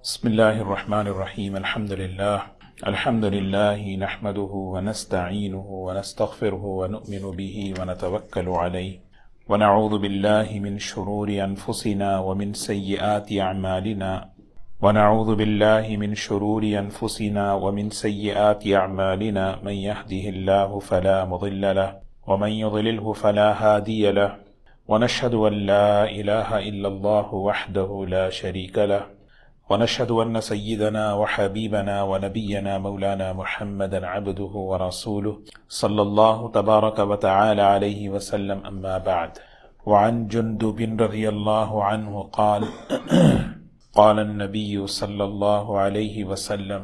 بسم الله الرحمن الرحيم. الحمد لله نحمده ونستعينه ونستغفره ونؤمن به ونتوكل عليه ونعوذ بالله من شرور أنفسنا ومن سيئات أعمالنا من يهده الله فلا مضل له ومن يضلله فلا هادي له ونشهد أن لا إله إلا الله وحده لا شريك له ونشهد أن سيدنا وحبيبنا ونبينا مولانا محمدا عبده ورسوله صلى الله تبارك وتعالى عليه وسلم. أما بعد، وعن جندب رضي الله عنه قال قال النبي صلى الله عليه وسلم: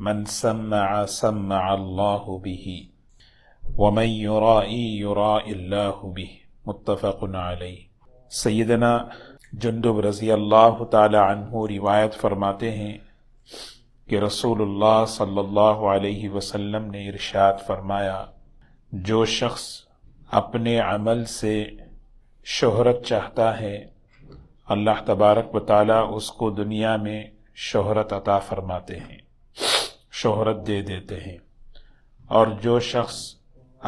من سمع سمع الله به ومن يرائي يرائي الله به. متفق علیہ. سیدنا جندب رضی اللہ تعالی عنہ روایت فرماتے ہیں کہ رسول اللہ صلی اللہ علیہ وسلم نے ارشاد فرمایا: جو شخص اپنے عمل سے شہرت چاہتا ہے، اللہ تبارک و تعالی اس کو دنیا میں شہرت عطا فرماتے ہیں، شہرت دے دیتے ہیں. اور جو شخص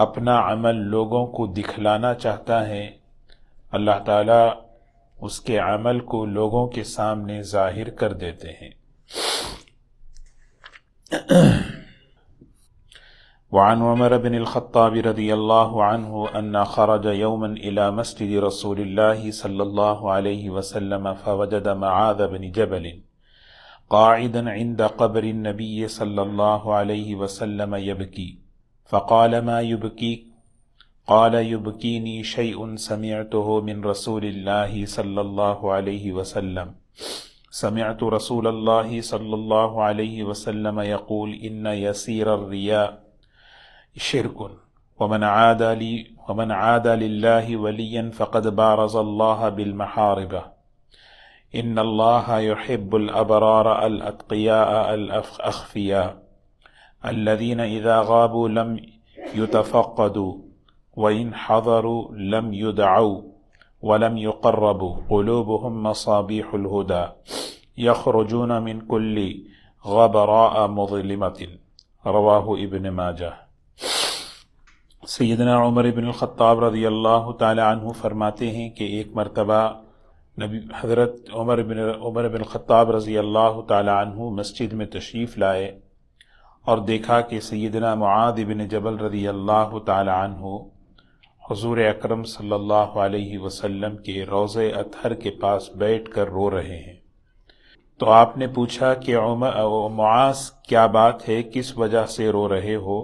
اپنا عمل لوگوں کو دکھلانا چاہتا ہے، اللہ تعالی اس کے عمل کو لوگوں کے سامنے ظاہر کر دیتے ہیں. وعن عمر بن الخطاب رضی اللہ عنہ ان خرج یوما الى مسجد رسول اللہ صلی اللہ علیہ وسلم فوجد معاذ بن جبل قاعدا عند قبر النبی صلی اللہ علیہ وسلم يبكي فقال: ما يبكيك؟ قال: يبكيني شيء سمعته من رسول الله صلى الله عليه وسلم. سمعت رسول الله صلى الله عليه وسلم يقول: إن يسير الرياء شرك ومن عاد لله وليا فقد بارز الله بالمحاربة. إن الله يحب الأبرار الأتقياء الأخفياء الذين إذا غابوا لم يتفقدوا وإن حضروا لم يدعوا ولم يقربوا قلوبهم مصابيح الهدى يخرجون من كل غبراء مظلمة. رواہ ابن ماجہ. سیدنا عمر بن الخطاب رضی اللہ تعالی عنہ فرماتے ہیں کہ ایک مرتبہ حضرت عمر بن الخطاب رضی اللہ تعالی عنہ مسجد میں تشریف لائے اور دیکھا کہ سیدنا معاذ بن جبل رضی اللہ تعالی عنہ حضور اکرم صلی اللہ علیہ وسلم کے روضہ اطہر کے پاس بیٹھ کر رو رہے ہیں. تو آپ نے پوچھا کہ معاذ کیا بات ہے، کس وجہ سے رو رہے ہو؟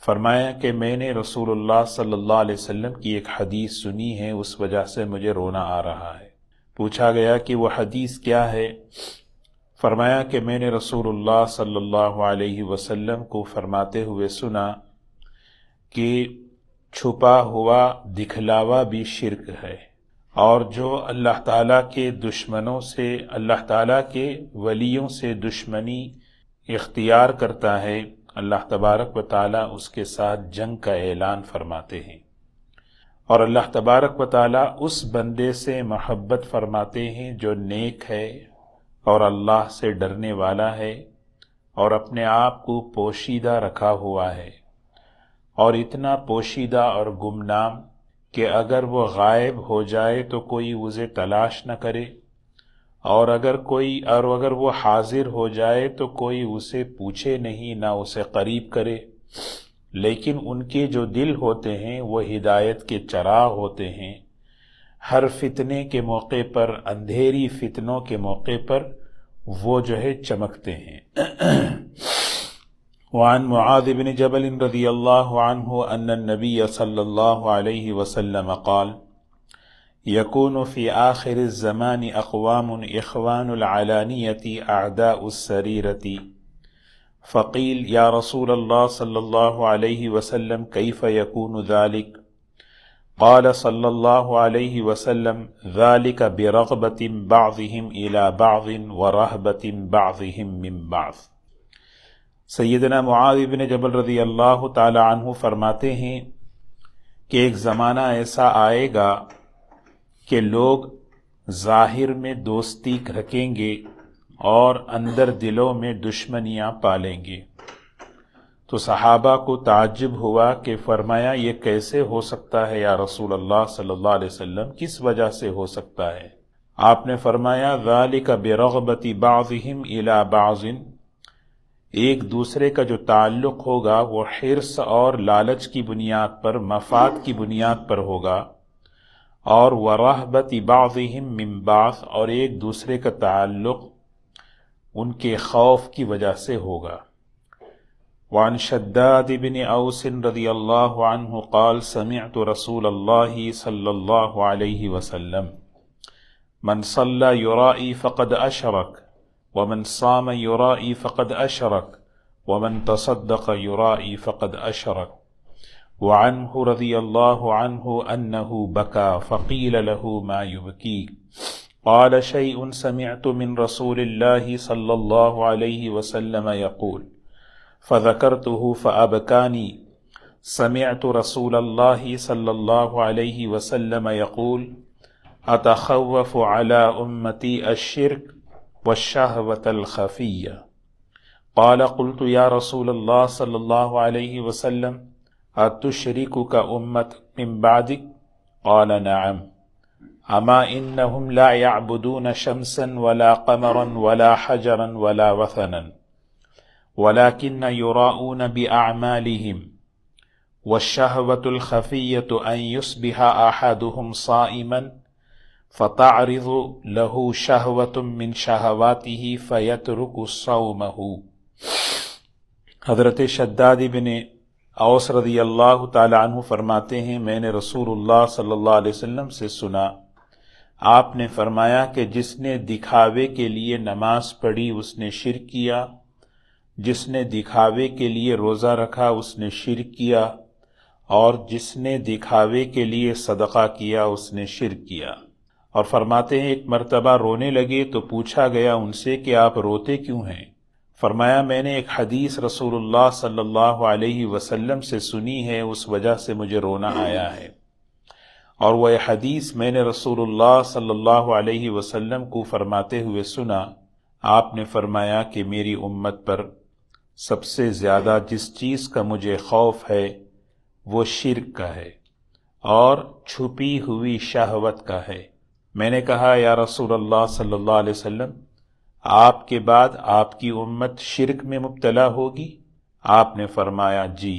فرمایا کہ میں نے رسول اللہ صلی اللہ علیہ وسلم کی ایک حدیث سنی ہے، اس وجہ سے مجھے رونا آ رہا ہے. پوچھا گیا کہ وہ حدیث کیا ہے؟ فرمایا کہ میں نے رسول اللہ صلی اللہ علیہ وسلم کو فرماتے ہوئے سنا کہ چھپا ہوا دکھلاوا بھی شرک ہے، اور جو اللہ تعالیٰ کے دشمنوں سے، اللہ تعالیٰ کے ولیوں سے دشمنی اختیار کرتا ہے، اللہ تبارک و تعالیٰ اس کے ساتھ جنگ کا اعلان فرماتے ہیں. اور اللہ تبارک و تعالیٰ اس بندے سے محبت فرماتے ہیں جو نیک ہے اور اللہ سے ڈرنے والا ہے اور اپنے آپ کو پوشیدہ رکھا ہوا ہے، اور اتنا پوشیدہ اور گمنام کہ اگر وہ غائب ہو جائے تو کوئی اسے تلاش نہ کرے، اور اگر وہ حاضر ہو جائے تو کوئی اسے پوچھے نہیں، نہ اسے قریب کرے. لیکن ان کے جو دل ہوتے ہیں وہ ہدایت کے چراغ ہوتے ہیں. ہر فتنے کے موقع پر، اندھیری فتنوں کے موقع پر وہ چمکتے ہیں. وعن معاذ بن جبل رضی اللہ عنہ ان النبی صلی اللہ علیہ وسلم قال: يكون في آخر الزمان اقوام اخوان العلانیة اعداء السریرة. فقیل: یا رسول اللہ صلی اللہ علیہ وسلم كيف يكون ذلك؟ قال صلی اللہ علیہ وسلم: ذلك برغبة بعضهم إلى بعض ورهبة بعضهم من بعض. سیدنا معاذ بن جبل رضی اللہ تعالی عنہ فرماتے ہیں کہ ایک زمانہ ایسا آئے گا کہ لوگ ظاہر میں دوستی رکھیں گے اور اندر دلوں میں دشمنیاں پالیں گے۔ تو صحابہ کو تعجب ہوا کہ فرمایا یہ کیسے ہو سکتا ہے یا رسول اللہ صلی اللہ علیہ وسلم، کس وجہ سے ہو سکتا ہے؟ آپ نے فرمایا ذالک برغبت بعضهم الی بعض، ایک دوسرے کا جو تعلق ہوگا وہ حرص اور لالچ کی بنیاد پر، مفاد کی بنیاد پر ہوگا، اور ورہبت بعضهم من بعض، اور ایک دوسرے کا تعلق ان کے خوف کی وجہ سے ہوگا۔ وعن شداد بن اوس رضی اللہ عنہ قال سمعت رسول اللہ صلی اللہ علیہ وسلم من صلى يرائي فقد اشرک ومن صام يرائي فقد اشرک ومن تصدق يرائي فقد اشرک۔ وعنه رضی اللہ عنہ انه بكى فقيل له ما يبكيك قال شيء سمعت من رسول الله صلى الله عليه وسلم يقول فذكرته فأبكاني سمعت رسول الله صلى الله عليه وسلم يقول أتخوف على أمتي الشرك والشهوة الخفية قال قلت يا رسول الله صلى الله عليه وسلم أتشركك أمتك من بعدك قال نعم اما انهم لا يعبدون شمسا ولا قمرا ولا حجرا ولا وثنا ولكن يراءون بأعمالهم والشهوة الخفية أن يصبح أحدهم صائما فتعرض له شهوة من شهواته فيترك صومه۔ حضرت شداد بن اوس رضی اللہ تعالی عنہ فرماتے ہیں میں نے رسول اللہ صلی اللہ علیہ وسلم سے سنا، آپ نے فرمایا کہ جس نے دکھاوے کے لیے نماز پڑھی اس نے شرک کیا، جس نے دکھاوے کے لیے روزہ رکھا اس نے شرک کیا، اور جس نے دکھاوے کے لیے صدقہ کیا اس نے شرک کیا۔ اور فرماتے ہیں ایک مرتبہ رونے لگے تو پوچھا گیا ان سے کہ آپ روتے کیوں ہیں؟ فرمایا میں نے ایک حدیث رسول اللہ صلی اللہ علیہ وسلم سے سنی ہے، اس وجہ سے مجھے رونا آیا ہے۔ اور وہ حدیث میں نے رسول اللہ صلی اللہ علیہ وسلم کو فرماتے ہوئے سنا، آپ نے فرمایا کہ میری امت پر سب سے زیادہ جس چیز کا مجھے خوف ہے وہ شرک کا ہے اور چھپی ہوئی شہوت کا ہے۔ میں نے کہا یا رسول اللہ صلی اللہ علیہ وسلم، آپ کے بعد آپ کی امت شرک میں مبتلا ہوگی؟ آپ نے فرمایا جی،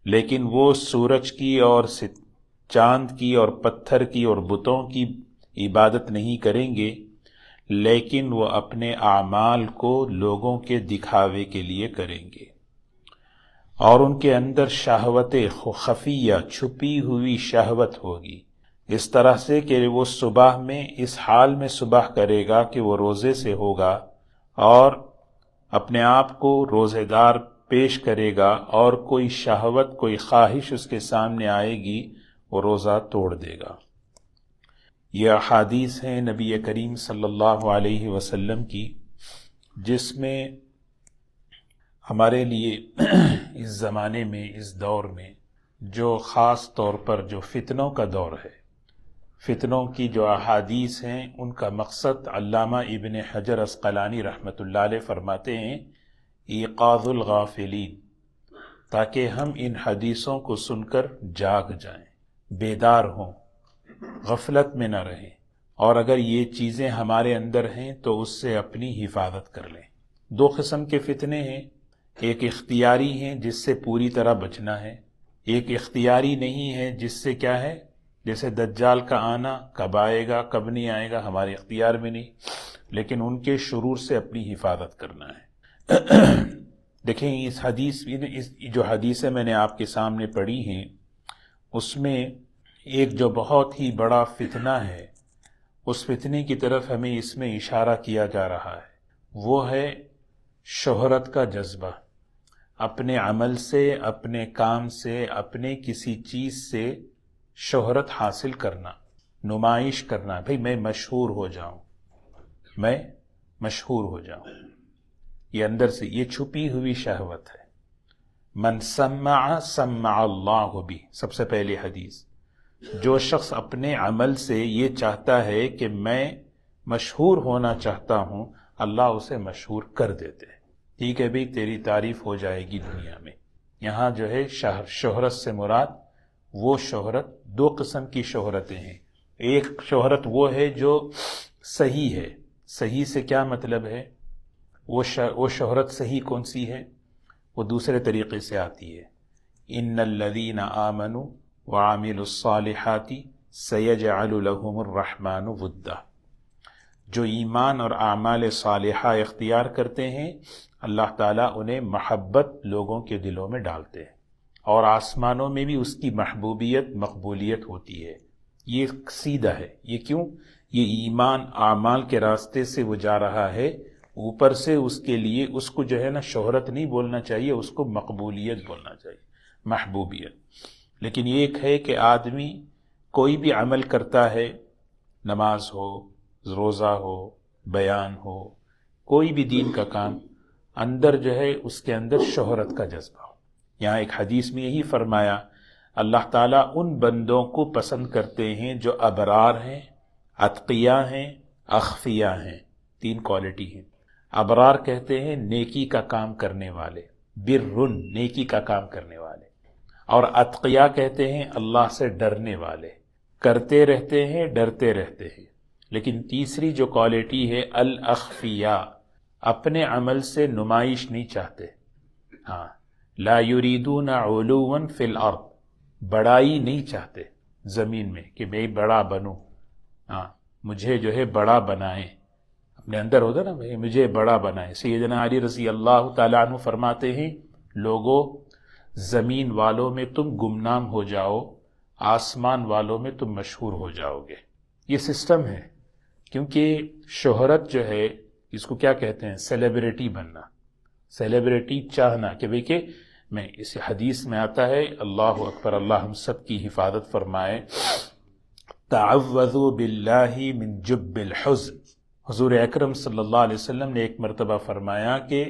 لیکن وہ سورج کی اور چاند کی اور پتھر کی اور بتوں کی عبادت نہیں کریں گے، لیکن وہ اپنے اعمال کو لوگوں کے دکھاوے کے لیے کریں گے، اور ان کے اندر شہوت خفیہ چھپی ہوئی شہوت ہوگی، اس طرح سے کہ وہ صبح میں اس حال میں صبح کرے گا کہ وہ روزے سے ہوگا اور اپنے آپ کو روزے دار پیش کرے گا، اور کوئی شہوت کوئی خواہش اس کے سامنے آئے گی وہ روزہ توڑ دے گا۔ یہ احادیث ہیں نبی کریم صلی اللہ علیہ وسلم کی، جس میں ہمارے لیے اس زمانے میں اس دور میں جو خاص طور پر جو فتنوں کا دور ہے، فتنوں کی جو احادیث ہیں ان کا مقصد علامہ ابن حجر عسقلانی رحمۃ اللہ علیہ فرماتے ہیں ایقاظ الغافلین، تاکہ ہم ان حدیثوں کو سن کر جاگ جائیں، بیدار ہوں، غفلت میں نہ رہیں، اور اگر یہ چیزیں ہمارے اندر ہیں تو اس سے اپنی حفاظت کر لیں۔ دو قسم کے فتنے ہیں، ایک اختیاری ہیں جس سے پوری طرح بچنا ہے، ایک اختیاری نہیں ہے جس سے کیا ہے، جیسے دجال کا آنا کب آئے گا کب نہیں آئے گا ہمارے اختیار میں نہیں، لیکن ان کے شرور سے اپنی حفاظت کرنا ہے۔ دیکھیں اس حدیث جو حدیثیں میں نے آپ کے سامنے پڑھی ہیں، اس میں ایک جو بہت ہی بڑا فتنہ ہے، اس فتنے کی طرف ہمیں اس میں اشارہ کیا جا رہا ہے، وہ ہے شہرت کا جذبہ، اپنے عمل سے، اپنے کام سے، اپنے کسی چیز سے شہرت حاصل کرنا، نمائش کرنا، بھئی میں مشہور ہو جاؤں، میں مشہور ہو جاؤں، یہ اندر سے یہ چھپی ہوئی شہوت ہے۔ من سمع سمع اللہ بھی، سب سے پہلی حدیث، جو شخص اپنے عمل سے یہ چاہتا ہے کہ میں مشہور ہونا چاہتا ہوں، اللہ اسے مشہور کر دیتے ہیں. ٹھیک ہے بھئی تیری تعریف ہو جائے گی دنیا میں. یہاں جو ہے شہرت سے مراد وہ شہرت، دو قسم کی شہرتیں ہیں. ایک شہرت وہ ہے جو صحیح ہے. صحیح سے کیا مطلب ہے؟ وہ شہرت صحیح کون سی ہے؟ وہ دوسرے طریقے سے آتی ہے. ان الذین آمنوا وعملوا الصالحات سیجعل لهم الرحمن ودا. جو ایمان اور اعمال صالحہ اختیار کرتے ہیں اللہ تعالیٰ انہیں محبت لوگوں کے دلوں میں ڈالتے ہیں، اور آسمانوں میں بھی اس کی محبوبیت مقبولیت ہوتی ہے. یہ سیدھا ہے. یہ کیوں؟ یہ ایمان اعمال کے راستے سے وہ جا رہا ہے، اوپر سے اس کے لیے اس کو جو ہے نا شہرت نہیں بولنا چاہیے، اس کو مقبولیت بولنا چاہیے، محبوبیت. لیکن یہ ایک ہے کہ آدمی کوئی بھی عمل کرتا ہے، نماز ہو، روزہ ہو، بیان ہو، کوئی بھی دین کا کام، اندر جو ہے اس کے اندر شہرت کا جذبہ ہو. یہاں ایک حدیث میں یہی فرمایا اللہ تعالیٰ ان بندوں کو پسند کرتے ہیں جو ابرار ہیں، اتقیاء ہیں، اخفیاء ہیں. تین کوالٹی ہیں. ابرار کہتے ہیں نیکی کا کام کرنے والے، برن نیکی کا کام کرنے والے، اور اتقیاء کہتے ہیں اللہ سے ڈرنے والے، کرتے رہتے ہیں، ڈرتے رہتے ہیں. لیکن تیسری جو کوالٹی ہے الاخفیاء، اپنے عمل سے نمائش نہیں چاہتے. ہاں، لا یریدون علوا فی الارض، بڑائی نہیں چاہتے زمین میں کہ میں بڑا بنوں. ہاں، مجھے جو ہے بڑا بنائیں. اپنے اندر ہوتا نا بھائی مجھے بڑا بنائیں. سیدنا علی رضی اللہ تعالیٰ عنہ فرماتے ہیں لوگوں زمین والوں میں تم گمنام ہو جاؤ، آسمان والوں میں تم مشہور ہو جاؤ گے. یہ سسٹم ہے. کیونکہ شہرت جو ہے اس کو کیا کہتے ہیں؟ سیلیبریٹی بننا، سیلیبریٹی چاہنا کہ بھئی کہ میں، اس حدیث میں آتا ہے اللہ اکبر، اللہ ہم سب کی حفاظت فرمائے، تعوذوا باللہ من جب الحزن. حضور اکرم صلی اللہ علیہ وسلم نے ایک مرتبہ فرمایا کہ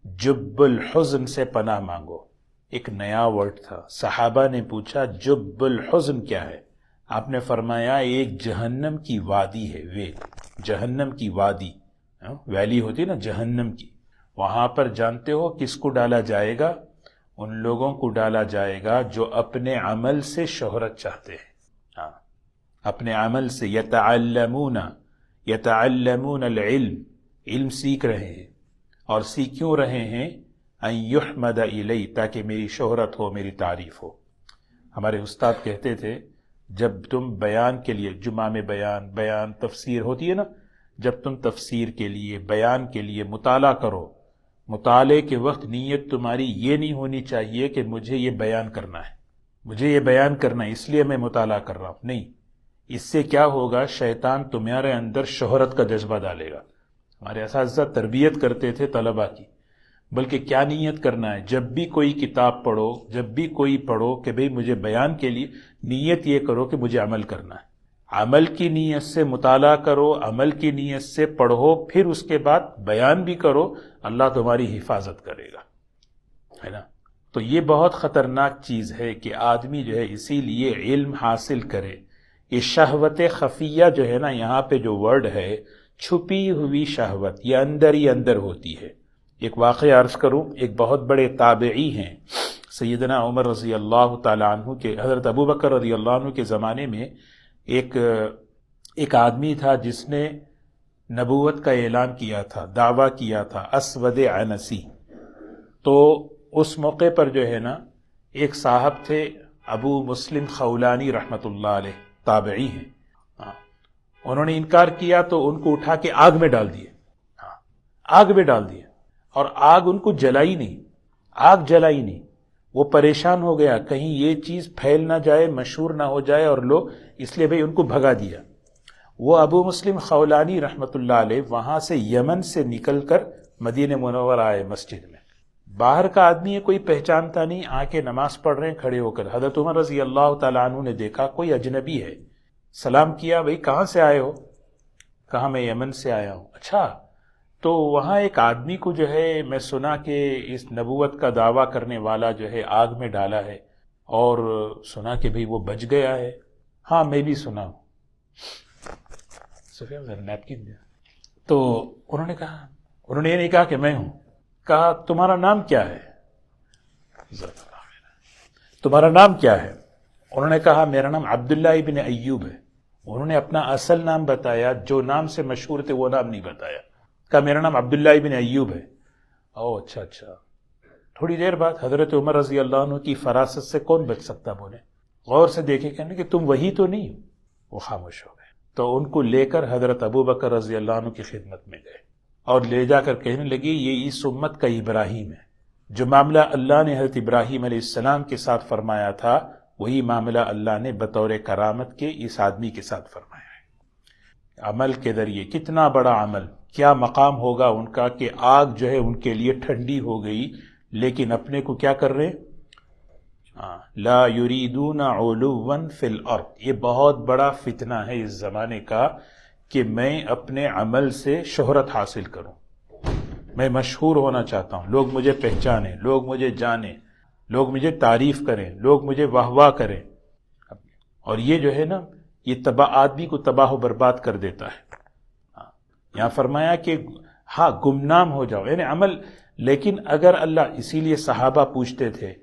جب الحزن سے پناہ مانگو. ایک نیا ورڈ تھا. صحابہ نے پوچھا جب الحزن کیا ہے؟ آپ نے فرمایا ایک جہنم کی وادی ہے. جہنم کی وادی، ویلی ہوتی نا جہنم کی، وہاں پر جانتے ہو کس کو ڈالا جائے گا؟ ان لوگوں کو ڈالا جائے گا جو اپنے عمل سے شہرت چاہتے ہیں. ہاں، اپنے عمل سے یتعلمون العلم، علم سیکھ رہے ہیں. اور سیکھ کیوں رہے ہیں؟ ان یحمد الی، تاکہ میری شہرت ہو، میری تعریف ہو. ہمارے استاد کہتے تھے جب تم بیان کے لیے، جمعہ میں بیان تفسیر ہوتی ہے نا، جب تم تفسیر کے لیے، بیان کے لیے مطالعہ کرو، مطالعے کے وقت نیت تمہاری یہ نہیں ہونی چاہیے کہ مجھے یہ بیان کرنا ہے، مجھے یہ بیان کرنا ہے اس لیے میں مطالعہ کر رہا ہوں. نہیں، اس سے کیا ہوگا؟ شیطان تمہارے اندر شہرت کا جذبہ ڈالے گا. ہمارے اساتذہ تربیت کرتے تھے طلباء کی، بلکہ کیا نیت کرنا ہے؟ جب بھی کوئی کتاب پڑھو، جب بھی کوئی پڑھو کہ بھئی مجھے بیان کے لیے، نیت یہ کرو کہ مجھے عمل کرنا ہے. عمل کی نیت سے مطالعہ کرو، عمل کی نیت سے پڑھو، پھر اس کے بعد بیان بھی کرو، اللہ تمہاری حفاظت کرے گا، ہے نا. تو یہ بہت خطرناک چیز ہے کہ آدمی جو ہے اسی لیے علم حاصل کرے. یہ شہوت خفیہ جو ہے نا، یہاں پہ جو ورڈ ہے چھپی ہوئی شہوت، یہ اندر ہی اندر ہوتی ہے. ایک واقعہ عرض کروں. ایک بہت بڑے تابعی ہیں سیدنا عمر رضی اللہ تعالیٰ عنہ کے، حضرت ابو بکر رضی اللہ عنہ کے زمانے میں ایک آدمی تھا جس نے نبوت کا اعلان کیا تھا، دعویٰ کیا تھا، اسود عنسی. تو اس موقع پر جو ہے نا ایک صاحب تھے ابو مسلم خولانی رحمۃ اللہ علیہ، تابعی ہیں. انہوں نے انکار کیا تو ان کو اٹھا کے آگ میں ڈال دیے. آگ میں ڈال دیے، اور آگ ان کو جلائی نہیں، آگ جلائی نہیں. وہ پریشان ہو گیا کہیں یہ چیز پھیل نہ جائے، مشہور نہ ہو جائے اور لوگ، اس لیے بھئی ان کو بھگا دیا. وہ ابو مسلم خولانی رحمۃ اللہ علیہ وہاں سے یمن سے نکل کر مدینہ منور آئے مسجد میں. باہر کا آدمی ہے، کوئی پہچانتا نہیں، آ کے نماز پڑھ رہے ہیں کھڑے ہو کر. حضرت عمر رضی اللہ تعالیٰ عنہ نے دیکھا کوئی اجنبی ہے، سلام کیا، بھئی کہاں سے آئے ہو؟ کہا میں یمن سے آیا ہوں. اچھا، تو وہاں ایک آدمی کو جو ہے میں سنا کہ اس نبوت کا دعویٰ کرنے والا جو ہے آگ میں ڈالا ہے، اور سنا کہ بھئی وہ بچ گیا ہے. ہاں میں بھی سنا ہوں. سفیان ذرا نیپکن دیا. تو انہوں نے یہ نہیں کہا کہ میں ہوں، کہا تمہارا نام کیا ہے؟ تمہارا نام کیا ہے؟ انہوں نے کہا میرا نام عبداللہ ابن ایوب ہے۔ انہوں نے اپنا اصل نام بتایا، جو نام سے مشہور تھے وہ نام نہیں بتایا، کہا میرا نام عبداللہ ابن ایوب ہے۔ او اچھا۔ تھوڑی دیر بعد حضرت عمر رضی اللہ عنہ کی فراست سے کون بچ سکتا بولے، غور سے دیکھے، کہنے کہ تم وہی تو نہیں ہو۔ وہ خاموش ہو گئے۔ تو ان کو لے کر حضرت ابو بکر رضی اللہ عنہ کی خدمت میں گئے اور لے جا کر کہنے لگے یہ اس امت کا ابراہیم ہے، جو معاملہ اللہ نے حضرت ابراہیم علیہ السلام کے ساتھ فرمایا تھا وہی معاملہ اللہ نے بطور کرامت کے اس آدمی کے ساتھ فرمایا ہے۔ عمل کے ذریعے کتنا بڑا عمل، کیا مقام ہوگا ان کا کہ آگ جو ہے ان کے لیے ٹھنڈی ہو گئی، لیکن اپنے کو کیا کر رہے؟ لا یریدون علوا فی الارض۔ یہ بہت بڑا فتنہ ہے اس زمانے کا کہ میں اپنے عمل سے شہرت حاصل کروں، میں مشہور ہونا چاہتا ہوں، لوگ مجھے پہچانیں، لوگ مجھے جانیں، لوگ مجھے تعریف کریں، لوگ مجھے واہ واہ کریں۔ اور یہ جو ہے نا یہ آدمی کو تباہ و برباد کر دیتا ہے۔ یہاں فرمایا کہ ہاں گمنام ہو جاؤ، یعنی عمل، لیکن اگر اللہ، اسی لیے صحابہ پوچھتے تھے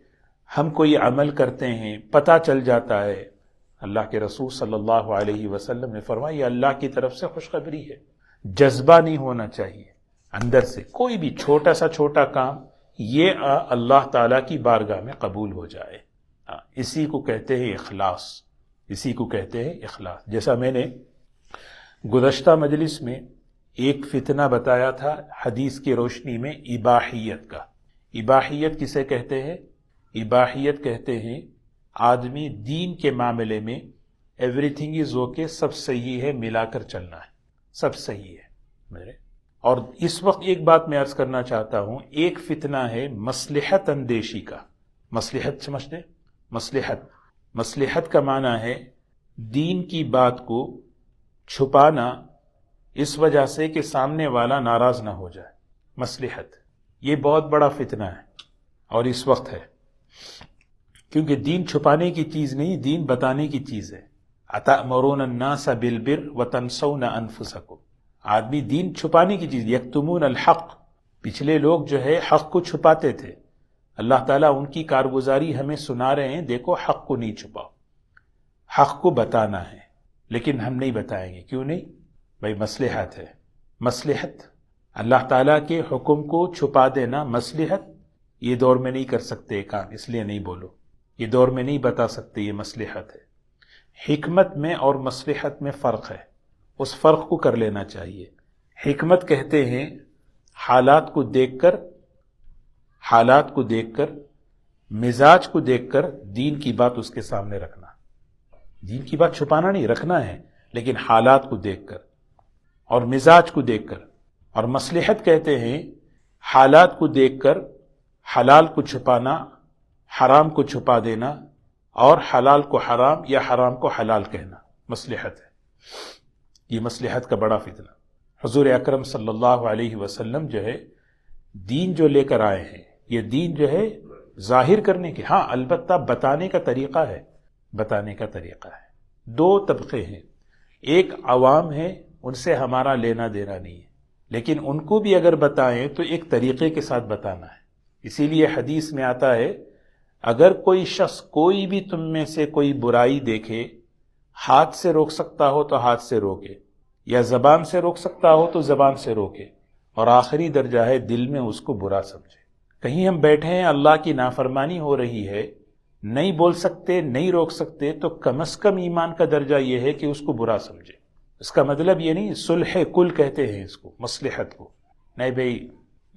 ہم کوئی عمل کرتے ہیں پتہ چل جاتا ہے، اللہ کے رسول صلی اللہ علیہ وسلم نے فرمایا یہ اللہ کی طرف سے خوشخبری ہے، جذبہ نہیں ہونا چاہیے اندر سے، کوئی بھی چھوٹا سا چھوٹا کام یہ اللہ تعالیٰ کی بارگاہ میں قبول ہو جائے، اسی کو کہتے ہیں اخلاص، اسی کو کہتے ہیں اخلاص۔ جیسا میں نے گزشتہ مجلس میں ایک فتنہ بتایا تھا حدیث کی روشنی میں اباحیت کا۔ اباحیت کسے کہتے ہیں؟ اباحیت کہتے ہیں آدمی دین کے معاملے میں ایوری تھنگ از اوکے، سب صحیح ہے، ملا کر چلنا ہے، سب صحیح ہے میرے۔ اور اس وقت ایک بات میں عرض کرنا چاہتا ہوں، ایک فتنہ ہے مصلحت اندیشی کا۔ مصلحت سمجھتے؟ مصلحت کا معنی ہے دین کی بات کو چھپانا اس وجہ سے کہ سامنے والا ناراض نہ ہو جائے، مصلحت، یہ بہت بڑا فتنہ ہے اور اس وقت ہے، کیونکہ دین چھپانے کی چیز نہیں، دین بتانے کی چیز ہے۔ اتأمرون الناس بالبر وتنسون انفسکم، آدمی دین چھپانے کی چیز، یکتمون الحق، پچھلے لوگ جو ہے حق کو چھپاتے تھے، اللہ تعالیٰ ان کی کارگزاری ہمیں سنا رہے ہیں، دیکھو حق کو نہیں چھپاؤ، حق کو بتانا ہے، لیکن ہم نہیں بتائیں گے، کیوں نہیں؟ بھائی مصلحت ہے، مصلحت، اللہ تعالیٰ کے حکم کو چھپا دینا مصلحت، یہ دور میں نہیں کر سکتے کام، اس لیے نہیں بولو، یہ دور میں نہیں بتا سکتے، یہ مصلحت ہے۔ حکمت میں اور مصلحت میں فرق ہے، اس فرق کو کر لینا چاہیے۔ حکمت کہتے ہیں حالات کو دیکھ کر مزاج کو دیکھ کر دین کی بات اس کے سامنے رکھنا، دین کی بات چھپانا نہیں، رکھنا ہے، لیکن حالات کو دیکھ کر اور مزاج کو دیکھ کر۔ اور مصلحت کہتے ہیں حالات کو دیکھ کر حلال کو چھپانا، حرام کو چھپا دینا، اور حلال کو حرام یا حرام کو حلال کہنا، مصلحت ہے۔ یہ مصلحت کا بڑا فتنہ۔ حضور اکرم صلی اللہ علیہ وسلم جو ہے دین جو لے کر آئے ہیں، یہ دین جو ہے ظاہر کرنے کے، ہاں البتہ بتانے کا طریقہ ہے، بتانے کا طریقہ ہے۔ دو طبقے ہیں، ایک عوام ہے، ان سے ہمارا لینا دینا نہیں ہے، لیکن ان کو بھی اگر بتائیں تو ایک طریقے کے ساتھ بتانا ہے۔ اسی لیے حدیث میں آتا ہے اگر کوئی شخص کوئی بھی تم میں سے کوئی برائی دیکھے، ہاتھ سے روک سکتا ہو تو ہاتھ سے روکے، یا زبان سے روک سکتا ہو تو زبان سے روکے، اور آخری درجہ ہے دل میں اس کو برا سمجھے۔ کہیں ہم بیٹھے ہیں، اللہ کی نافرمانی ہو رہی ہے، نہیں بول سکتے، نہیں روک سکتے، تو کم از کم ایمان کا درجہ یہ ہے کہ اس کو برا سمجھے۔ اس کا مطلب یہ نہیں، صلح کل کہتے ہیں اس کو، مصلحت کو، نہیں بھائی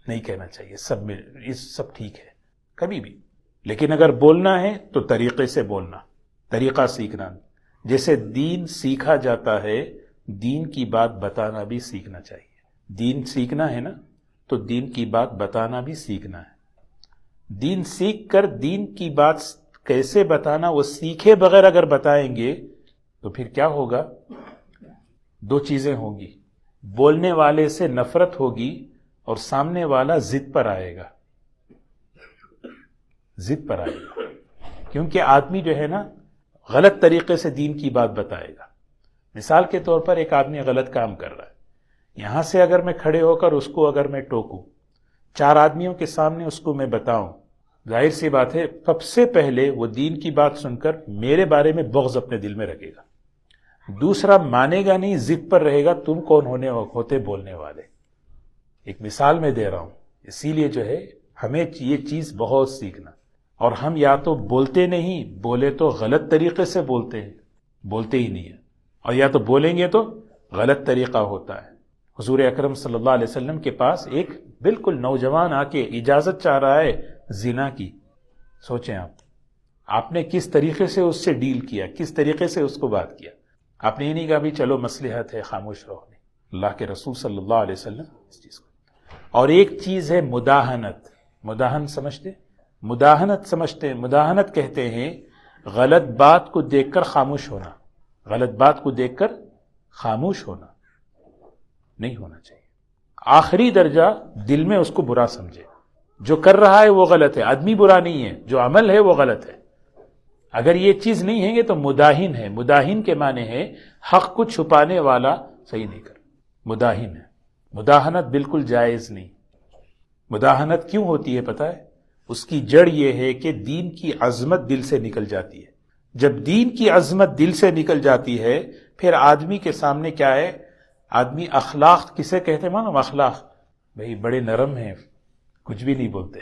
نہیں کہنا چاہیے، سب ٹھیک ہے کبھی بھی، لیکن اگر بولنا ہے تو طریقے سے بولنا، طریقہ سیکھنا، جیسے دین سیکھا جاتا ہے، دین کی بات بتانا بھی سیکھنا چاہیے۔ دین سیکھنا ہے نا، تو دین کی بات بتانا بھی سیکھنا ہے۔ دین سیکھ کر دین کی بات کیسے بتانا، وہ سیکھے بغیر اگر بتائیں گے تو پھر کیا ہوگا؟ دو چیزیں ہوں گی، بولنے والے سے نفرت ہوگی اور سامنے والا ضد پر آئے گا، ضد پر آئے گا، کیونکہ آدمی جو ہے نا غلط طریقے سے دین کی بات بتائے گا۔ مثال کے طور پر ایک آدمی غلط کام کر رہا ہے، یہاں سے اگر میں کھڑے ہو کر اس کو اگر میں ٹوکوں، 4 آدمیوں کے سامنے اس کو میں بتاؤں، ظاہر سی بات ہے سب سے پہلے وہ دین کی بات سن کر میرے بارے میں بغض اپنے دل میں رکھے گا، دوسرا مانے گا نہیں، ضد پر رہے گا تم کون ہوتے بولنے والے۔ ایک مثال میں دے رہا ہوں، اسی لیے جو ہے ہمیں یہ چیز بہت سیکھنا، اور ہم یا تو بولتے نہیں، بولے تو غلط طریقے سے بولتے ہیں، بولتے ہی نہیں ہیں، اور یا تو بولیں گے تو غلط طریقہ ہوتا ہے۔ حضور اکرم صلی اللہ علیہ وسلم کے پاس ایک بالکل نوجوان آ کے اجازت چاہ رہا ہے زنا کی، سوچیں آپ نے کس طریقے سے اس سے ڈیل کیا، کس طریقے سے اس کو بات کیا۔ آپ نے یہ نہیں کہا بھی چلو مصلحت ہے خاموش رہو، نہیں، اللہ کے رسول صلی اللہ علیہ وسلم اس چیز کو۔ اور ایک چیز ہے مداہنت، مداہنت کہتے ہیں غلط بات کو دیکھ کر خاموش ہونا، غلط بات کو دیکھ کر خاموش ہونا نہیں ہونا چاہیے۔ آخری درجہ دل میں اس کو برا سمجھے، جو کر رہا ہے وہ غلط ہے، آدمی برا نہیں ہے، جو عمل ہے وہ غلط ہے۔ اگر یہ چیز نہیں ہے گے تو مداہن ہے، مداہن کے معنی ہے حق کو چھپانے والا، صحیح نہیں کر، مداہن ہے۔ مداہنت بالکل جائز نہیں۔ مداہنت کیوں ہوتی ہے پتہ ہے؟ اس کی جڑ یہ ہے کہ دین کی عظمت دل سے نکل جاتی ہے۔ جب دین کی عظمت دل سے نکل جاتی ہے پھر آدمی کے سامنے کیا ہے؟ آدمی اخلاق کسے کہتے ہیں؟ معلوم اخلاق، بھئی بڑے نرم ہیں، کچھ بھی نہیں بولتے،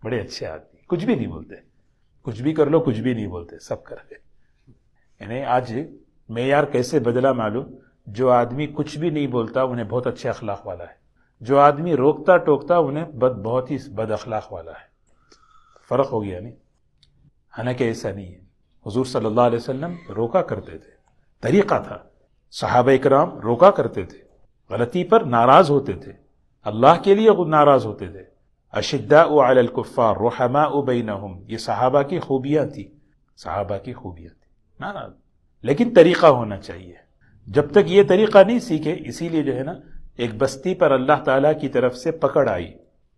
بڑے اچھے آدمی، کچھ بھی نہیں بولتے، کچھ بھی کر لو کچھ بھی نہیں بولتے، سب کر گئے۔ یعنی آج معیار کیسے بدلا معلوم؟ جو آدمی کچھ بھی نہیں بولتا انہیں بہت اچھے اخلاق والا ہے، جو آدمی روکتا ٹوکتا انہیں بہت ہی بد اخلاق والا ہے۔ فرق ہو گیا نہیں؟ حالانکہ ایسا نہیں ہے۔ حضور صلی اللہ علیہ وسلم روکا کرتے تھے، طریقہ تھا، صحابہ اکرام روکا کرتے تھے، غلطی پر ناراض ہوتے تھے، اللہ کے لیے ناراض ہوتے تھے۔ اشداء علی الکفار رحماء بینہم، یہ صحابہ کی خوبیاں تھی، صحابہ کی خوبیاں تھی، ناراض، لیکن طریقہ ہونا چاہیے۔ جب تک یہ طریقہ نہیں سیکھے، اسی لیے جو ہے نا ایک بستی پر اللہ تعالیٰ کی طرف سے پکڑ آئی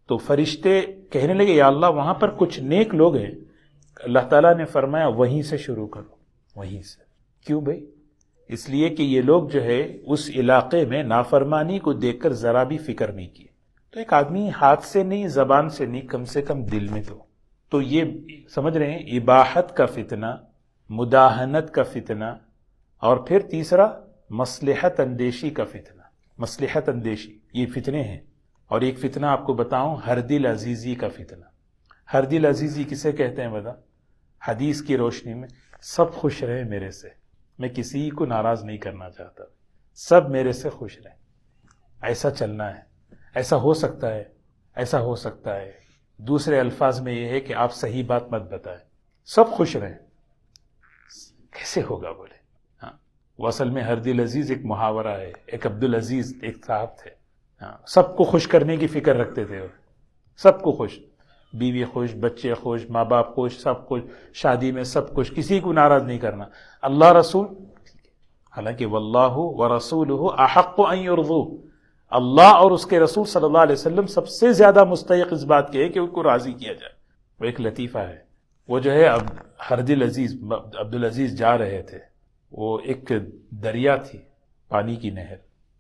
تو فرشتے کہنے لگے یا اللہ وہاں پر کچھ نیک لوگ ہیں، اللہ تعالیٰ نے فرمایا وہیں سے شروع کرو، وہیں سے۔ کیوں بھائی؟ اس لیے کہ یہ لوگ جو ہے اس علاقے میں نافرمانی کو دیکھ کر ذرا بھی فکر نہیں کی، تو ایک آدمی ہاتھ سے نہیں، زبان سے نہیں، کم سے کم دل میں تو یہ سمجھ رہے ہیں، اباحت کا فتنہ، مداہنت کا فتنہ، اور پھر تیسرا مصلحت اندیشی کا فتنہ۔ مصلحت اندیشی یہ فتنے ہیں، اور ایک فتنہ آپ کو بتاؤں، ہر دل عزیزی کا فتنہ۔ ہر دل عزیزی کسے کہتے ہیں بتا؟ حدیث کی روشنی میں سب خوش رہیں میرے سے، میں کسی کو ناراض نہیں کرنا چاہتا، سب میرے سے خوش رہیں، ایسا چلنا ہے، ایسا ہو سکتا ہے، ایسا ہو سکتا ہے۔ دوسرے الفاظ میں یہ ہے کہ آپ صحیح بات مت بتائیں، سب خوش رہیں۔ کیسے ہوگا بولے؟ ہاں، وہ اصل میں ہر دل عزیز ایک محاورہ ہے۔ ایک عبدالعزیز ایک صاحب تھے، سب کو خوش کرنے کی فکر رکھتے تھے، سب کو خوش، بیوی خوش، بچے خوش، ماں باپ خوش، سب خوش، شادی میں سب خوش، کسی کو ناراض نہیں کرنا۔ اللہ رسول، حالانکہ واللہ ورسولہ احق ان یرضوہ، اللہ اور اس کے رسول صلی اللہ علیہ وسلم سب سے زیادہ مستحق اس بات کے ہے کہ ان کو راضی کیا جائے۔ وہ ایک لطیفہ ہے، وہ جو ہے اب ہر دل عزیز عبدالعزیز جا رہے تھے، وہ ایک دریا تھی، پانی کی نہر،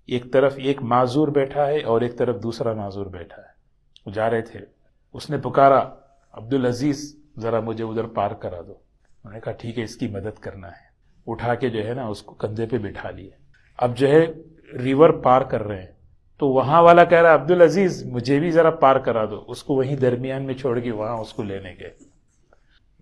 ایک طرف ایک معذور بیٹھا ہے اور ایک طرف دوسرا معذور بیٹھا ہے، وہ جا رہے تھے۔ اس نے پکارا عبدالعزیز ذرا مجھے ادھر پار کرا دو۔ انہوں نے کہا ٹھیک ہے، اس کی مدد کرنا ہے۔ اٹھا کے جو ہے نا اس کو کندھے پہ بٹھا لیے، اب جو ہے ریور پار کر رہے ہیں، تو وہاں والا کہہ رہا عبدالعزیز مجھے بھی ذرا پار کرا دو، اس کو وہیں درمیان میں چھوڑ کے وہاں اس کو لینے گئے۔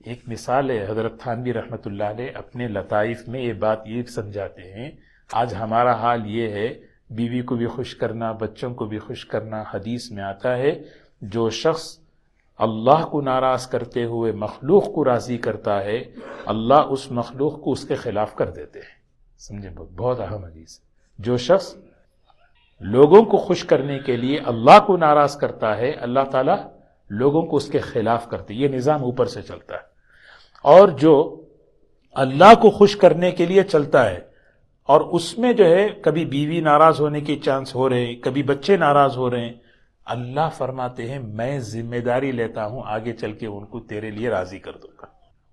ایک مثال ہے، حضرت تھانوی رحمۃ اللہ علیہ اپنے لطائف میں یہ بات یہ سمجھاتے ہیں، آج ہمارا حال یہ ہے، بیوی کو بھی خوش کرنا، بچوں کو بھی خوش کرنا، حدیث میں آتا ہے جو شخص اللہ کو ناراض کرتے ہوئے مخلوق کو راضی کرتا ہے، اللہ اس مخلوق کو اس کے خلاف کر دیتے ہیں۔ سمجھے؟ بہت اہم حدیث ہے۔ جو شخص لوگوں کو خوش کرنے کے لیے اللہ کو ناراض کرتا ہے، اللہ تعالیٰ لوگوں کو اس کے خلاف کرتے، یہ نظام اوپر سے چلتا ہے۔ اور جو اللہ کو خوش کرنے کے لیے چلتا ہے اور اس میں جو ہے کبھی بیوی ناراض ہونے کے چانس ہو رہے ہیں، کبھی بچے ناراض ہو رہے ہیں، اللہ فرماتے ہیں میں ذمہ داری لیتا ہوں، آگے چل کے ان کو تیرے لیے راضی کر دوں گا۔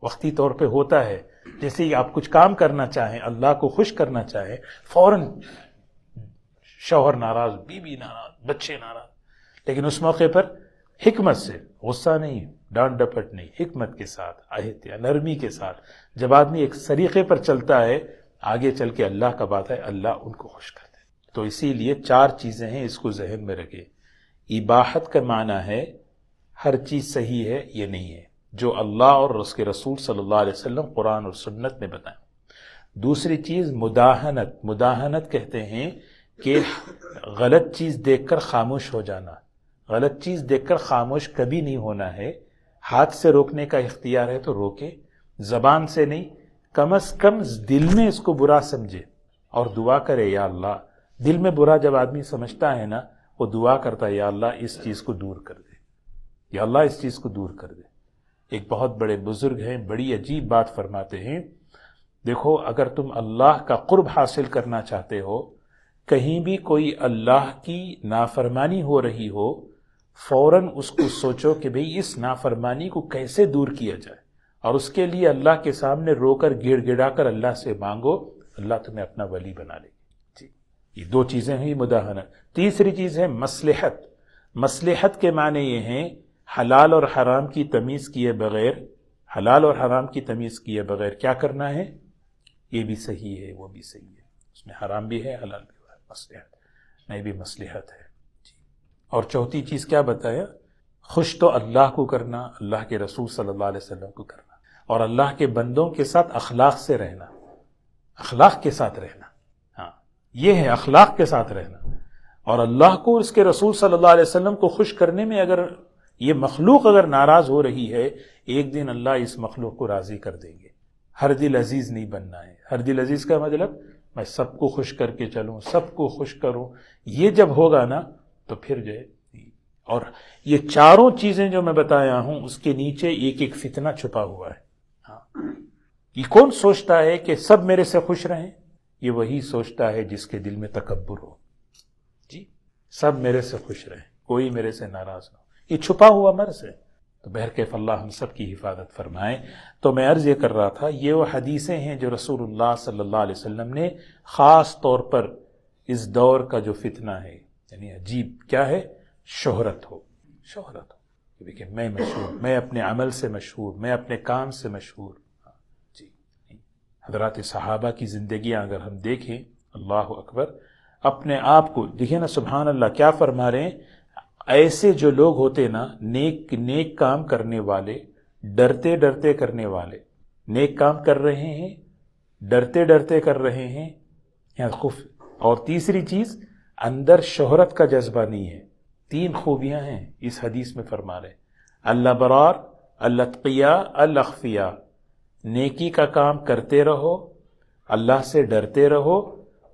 وقتی طور پہ ہوتا ہے، جیسے ہی آپ کچھ کام کرنا چاہیں، اللہ کو خوش کرنا چاہیں، فوراً شوہر ناراض، بیوی ناراض، بچے ناراض، لیکن اس موقع پر حکمت سے، غصہ نہیں، ڈانٹ ڈپٹ نہیں، حکمت کے ساتھ، احتیاط، نرمی کے ساتھ جب آدمی ایک طریقے پر چلتا ہے، آگے چل کے اللہ کا بات ہے، اللہ ان کو خوش کرتا ہے۔ تو اسی لیے 4 چیزیں ہیں، اس کو ذہن میں رکھے۔ اباحت کا معنی ہے ہر چیز صحیح ہے یہ نہیں ہے، جو اللہ اور اس کے رسول صلی اللہ علیہ وسلم قرآن اور سنت نے بتایا۔ دوسری چیز مداہنت، مداہنت کہتے ہیں کہ غلط چیز دیکھ کر خاموش ہو جانا، غلط چیز دیکھ کر خاموش کبھی نہیں ہونا ہے، ہاتھ سے روکنے کا اختیار ہے تو روکے، زبان سے نہیں، کم از کم دل میں اس کو برا سمجھے اور دعا کرے، یا اللہ، دل میں برا جب آدمی سمجھتا ہے نا، وہ دعا کرتا ہے، یا اللہ اس چیز کو دور کر دے، یا اللہ اس چیز کو دور کر دے۔ ایک بہت بڑے بزرگ ہیں، بڑی عجیب بات فرماتے ہیں، دیکھو اگر تم اللہ کا قرب حاصل کرنا چاہتے ہو، کہیں بھی کوئی اللہ کی نافرمانی ہو رہی ہو، فوراً اس کو سوچو کہ بھئی اس نافرمانی کو کیسے دور کیا جائے، اور اس کے لیے اللہ کے سامنے رو کر گڑ گڑا کر اللہ سے مانگو، اللہ تمہیں اپنا ولی بنا لے گی۔ جی، یہ 2 چیزیں ہیں مداہنت۔ تیسری چیز ہے مصلحت۔ مصلحت کے معنی یہ ہیں حلال اور حرام کی تمیز کیے بغیر، حلال اور حرام کی تمیز کیے بغیر کیا کرنا ہے، یہ بھی صحیح ہے وہ بھی صحیح ہے، اس میں حرام بھی ہے حلال بھی ہے، مصلحت نہیں بھی مصلحت ہے۔ جی، اور چوتھی چیز کیا بتایا، خوش تو اللہ کو کرنا، اللہ کے رسول صلی اللہ علیہ وسلم کو کرنا، اور اللہ کے بندوں کے ساتھ اخلاق سے رہنا، اخلاق کے ساتھ رہنا، ہاں یہ ہے اخلاق کے ساتھ رہنا۔ اور اللہ کو، اس کے رسول صلی اللہ علیہ وسلم کو خوش کرنے میں اگر یہ مخلوق اگر ناراض ہو رہی ہے، ایک دن اللہ اس مخلوق کو راضی کر دیں گے۔ ہر دل عزیز نہیں بننا ہے۔ ہر دل عزیز کا مطلب میں سب کو خوش کر کے چلوں، سب کو خوش کروں، یہ جب ہوگا نا تو پھر جو ہے، اور یہ 4 چیزیں جو میں بتایا ہوں اس کے نیچے ایک ایک فتنہ چھپا ہوا ہے۔ ہاں، یہ کون سوچتا ہے کہ سب میرے سے خوش رہیں؟ یہ وہی سوچتا ہے جس کے دل میں تکبر ہو، جی سب میرے سے خوش رہیں، کوئی میرے سے ناراض نہ ہو، یہ چھپا ہوا مرض ہے۔ تو بہرکیف اللہ ہم سب کی حفاظت فرمائے۔ تو میں عرض یہ کر رہا تھا، یہ وہ حدیثیں ہیں جو رسول اللہ صلی اللہ علیہ وسلم نے خاص طور پر اس دور کا جو فتنہ ہے، یعنی عجیب کیا ہے، شہرت ہو، شہرت ہو کہ میں مشہور، میں اپنے عمل سے مشہور، میں اپنے کام سے مشہور۔ جی، حضرات صحابہ کی زندگیاں اگر ہم دیکھیں، اللہ اکبر، اپنے آپ کو دیکھیں نا، سبحان اللہ کیا فرما رہے ہیں، ایسے جو لوگ ہوتے نا، نیک کام کرنے والے، ڈرتے ڈرتے کرنے والے، نیک کام کر رہے ہیں، ڈرتے ڈرتے کر رہے ہیں، یہاں خوف۔ اور تیسری چیز، اندر شہرت کا جذبہ نہیں ہے۔ 3 خوبیاں ہیں اس حدیث میں فرما رہے، الابرار، الاتقیاء، الاخفیاء۔ نیکی کا کام کرتے رہو، اللہ سے ڈرتے رہو،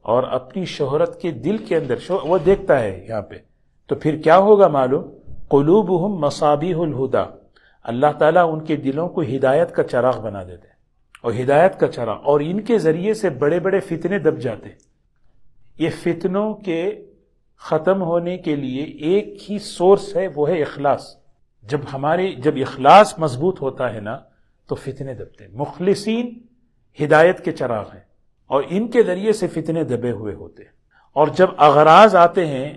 اور اپنی شہرت کے دل کے اندر وہ دیکھتا ہے یہاں پہ، تو پھر کیا ہوگا معلوم، قلوبہم مصابیح الہدی، اللہ تعالیٰ ان کے دلوں کو ہدایت کا چراغ بنا دیتے ہیں، اور ہدایت کا چراغ، اور ان کے ذریعے سے بڑے بڑے فتنے دب جاتے ہیں۔ یہ فتنوں کے ختم ہونے کے لیے ایک ہی سورس ہے، وہ ہے اخلاص۔ جب اخلاص مضبوط ہوتا ہے نا تو فتنے دبتے ہیں۔ مخلصین ہدایت کے چراغ ہیں، اور ان کے ذریعے سے فتنے دبے ہوئے ہوتے ہیں، اور جب اغراض آتے ہیں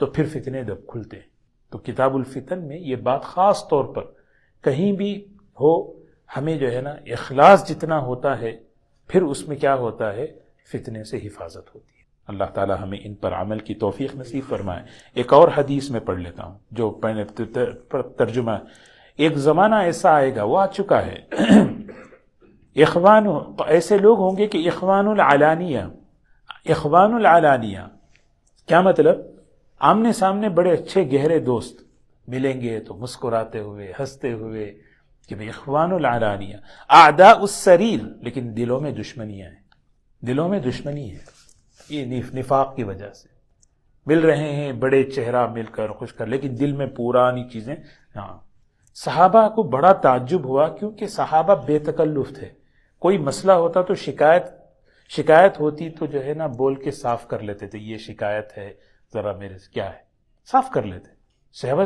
تو پھر فتنے دب کھلتے ہیں۔ تو کتاب الفتن میں یہ بات خاص طور پر کہیں بھی ہو، ہمیں جو ہے نا اخلاص جتنا ہوتا ہے، پھر اس میں کیا ہوتا ہے، فتنے سے حفاظت ہوتی ہے۔ اللہ تعالی ہمیں ان پر عمل کی توفیق نصیب فرمائے۔ ایک اور حدیث میں پڑھ لیتا ہوں جو میں نے ترجمہ، ایک زمانہ ایسا آئے گا، وہ آ چکا ہے، ایسے لوگ ہوں گے کہ اخوان العلانیہ کیا مطلب، آمنے سامنے بڑے اچھے گہرے دوست ملیں گے تو مسکراتے ہوئے، ہنستے ہوئے، کہ بھئی اخوان العلانیہ، اعداء السریر، لیکن دلوں میں دشمنیاں ہیں، دلوں میں دشمنی ہے، یہ نفاق کی وجہ سے مل رہے ہیں، بڑے چہرہ مل کر خوش کر، لیکن دل میں پرانی چیزیں۔ ہاں، صحابہ کو بڑا تعجب ہوا، کیونکہ صحابہ بے تکلف تھے، کوئی مسئلہ ہوتا تو شکایت ہوتی تو جو ہے نا بول کے صاف کر لیتے تھے، یہ شکایت ہے، ذرا میرے سے کیا ہے، صاف کر لیتے۔ صحابہ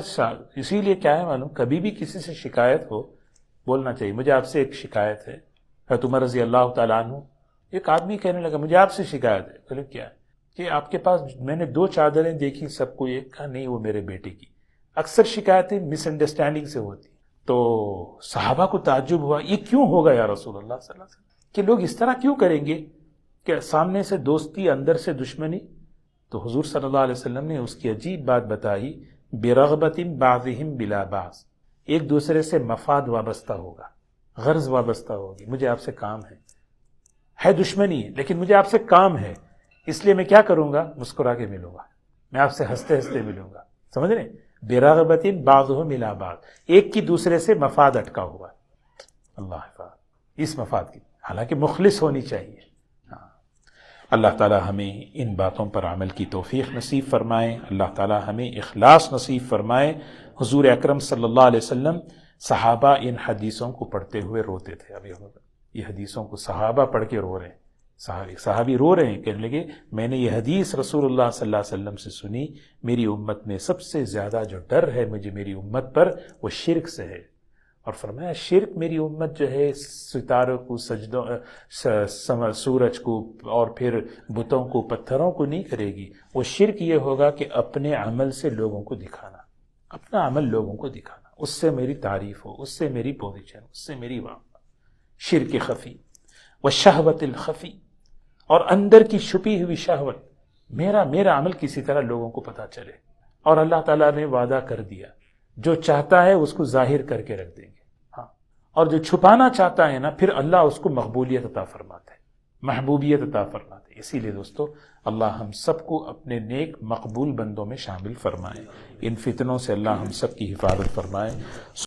اسی لیے کیا ہے معلوم، کبھی بھی کسی سے شکایت ہو بولنا چاہیے، مجھے آپ سے ایک شکایت ہے۔ حضرت عمر رضی اللہ تعالیٰ عنہ، ایک آدمی کہنے لگا مجھے آپ سے شکایت ہے، بولے کیا ہے؟ کہ آپ کے پاس میں نے 2 چادریں دیکھی، سب کو ایک کہا نہیں وہ میرے بیٹے کی. اکثر شکایتیں مس انڈرسٹینڈنگ سے ہوتی. تو صحابہ کو تعجب ہوا، یہ کیوں ہوگا یا رسول اللہ صلی اللہ علیہ وسلم، کہ لوگ اس طرح کیوں کریں گے کہ سامنے سے دوستی اندر سے دشمنی؟ تو حضور صلی اللہ علیہ وسلم نے اس کی عجیب بات بتائی، برغبت بعضهم بلا بعض، ایک دوسرے سے مفاد وابستہ ہوگا، غرض وابستہ ہوگی. مجھے آپ سے کام ہے دشمنی ہے لیکن مجھے آپ سے کام ہے، اس لیے میں کیا کروں گا، مسکرا کے ملوں گا، میں آپ سے ہنستے ہنستے ملوں گا. سمجھ رہے ہیں؟ برغبت بعضهم الى بعض، ایک کی دوسرے سے مفاد اٹکا ہوا. اللہ حفاظ اس مفاد کی، حالانکہ مخلص ہونی چاہیے. اللہ تعالی ہمیں ان باتوں پر عمل کی توفیق نصیب فرمائے، اللہ تعالی ہمیں اخلاص نصیب فرمائے. حضور اکرم صلی اللہ علیہ وسلم صحابہ ان حدیثوں کو پڑھتے ہوئے روتے تھے. اب یہ حدیثوں کو صحابہ پڑھ کے رو رہے ہیں، صحابی رو رہے ہیں، کہنے لگے میں نے یہ حدیث رسول اللہ صلی اللہ علیہ وسلم سے سنی، میری امت میں سب سے زیادہ جو ڈر ہے مجھے میری امت پر وہ شرک سے ہے. اور فرمایا شرک میری امت جو ہے ستاروں کو، سجدوں، سورج کو اور پھر بتوں کو، پتھروں کو نہیں کرے گی. وہ شرک یہ ہوگا کہ اپنے عمل سے لوگوں کو دکھانا، اپنا عمل لوگوں کو دکھانا، اس سے میری تعریف ہو، اس سے میری پوزیشن، اس سے میری واہ. شرک خفی والشہوت الخفی، اور اندر کی چھپی ہوئی شہوت، میرا عمل کسی طرح لوگوں کو پتہ چلے. اور اللہ تعالیٰ نے وعدہ کر دیا جو چاہتا ہے اس کو ظاہر کر کے رکھ دیں گے، ہاں، اور جو چھپانا چاہتا ہے نا پھر اللہ اس کو مقبولیت عطا فرماتا ہے، محبوبیت عطا فرماتے ہیں. اسی لیے دوستو اللہ ہم سب کو اپنے نیک مقبول بندوں میں شامل فرمائے. ان فتنوں سے اللہ ہم سب کی حفاظت فرمائے.